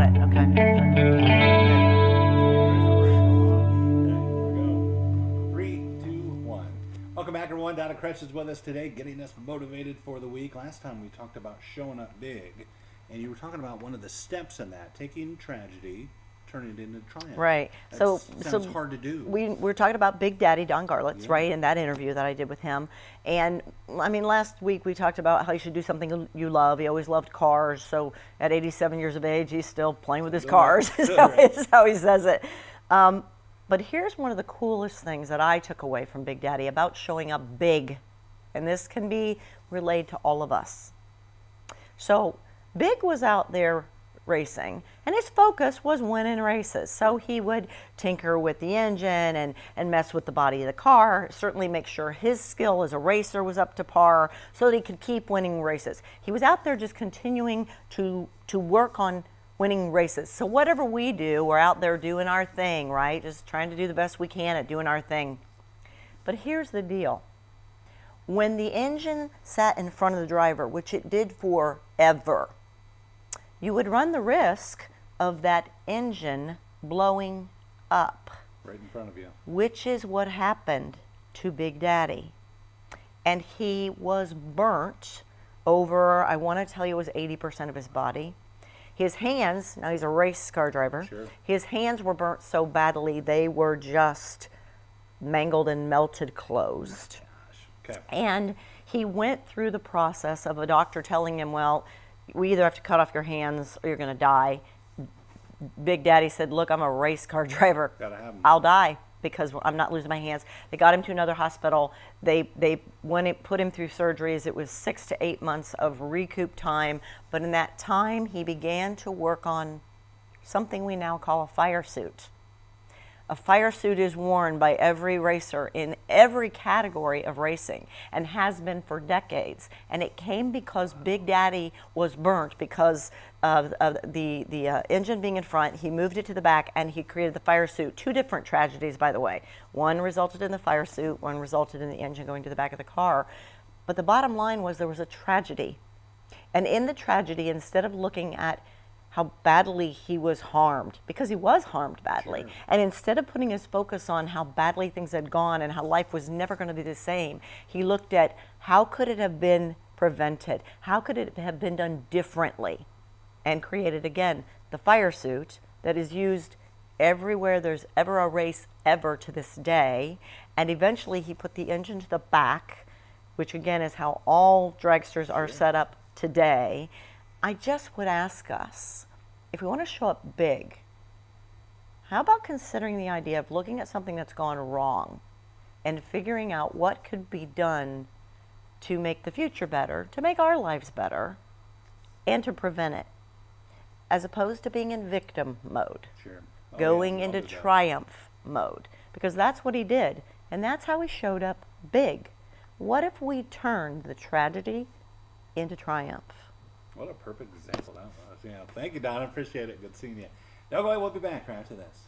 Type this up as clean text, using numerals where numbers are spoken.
Got it. Okay. Welcome back, everyone. Donna Krech is with us today, getting us motivated for the week. Last time we talked about showing up big, and you were talking about one of the steps in that, taking tragedy, turning it into triumph. Right. That sounds hard to do. We're talking about Big Daddy Don Garlitz, right, in that interview that I did with him. And I mean, last week we talked about how you should do something you love. He always loved cars, so at 87 years of age, he's still playing with his cars, is how he says it. But here's one of the coolest things that I took away from Big Daddy about showing up big. And this can be relayed to all of us. So Big was out there racing, and his focus was winning races. So he would tinker with the engine and mess with the body of the car, certainly make sure his skill as a racer was up to par so that he could keep winning races. He was out there just continuing to work on winning races. So whatever we do, we're out there doing our thing, right? Just trying to do the best we can at doing our thing. But here's the deal. When the engine sat in front of the driver, which it did forever, you would run the risk of that engine blowing up. Right in front of you. Which is what happened to Big Daddy. And he was burnt over, I want to tell you it was 80% of his body. His hands, now he's a race car driver, his hands were burnt so badly they were just mangled and melted closed. Okay. And he went through the process of a doctor telling him, well, we either have to cut off your hands or you're going to die. Big Daddy said, look, I'm a race car driver. Gotta have 'em. I'll die because I'm not losing my hands. They got him to another hospital. When it put him through surgeries, it was 6 to 8 months of recoup time. But in that time, he began to work on something we now call a fire suit. A fire suit is worn by every racer in every category of racing and has been for decades. And it came because Big Daddy was burnt because of the engine being in front. He moved it to the back and he created the fire suit. Two different tragedies, by the way. One resulted in the fire suit, one resulted in the engine going to the back of the car. But the bottom line was there was a tragedy. And in the tragedy, instead of looking at how badly he was harmed, because he was harmed badly. And instead of putting his focus on how badly things had gone and how life was never going to be the same, he looked at how could it have been prevented? How could it have been done differently? And created, again, the fire suit that is used everywhere there's ever a race ever to this day. And eventually he put the engine to the back, which again is how all dragsters are set up today. I just would ask us, if we want to show up big, how about considering the idea of looking at something that's gone wrong and figuring out what could be done to make the future better, to make our lives better, and to prevent it, as opposed to being in victim mode, going into triumph mode, because that's what he did, and that's how he showed up big. What if we turned the tragedy into triumph? What a perfect example that was. Yeah. Thank you, Donna. Appreciate it. Good seeing you. Now, we'll be back right after this.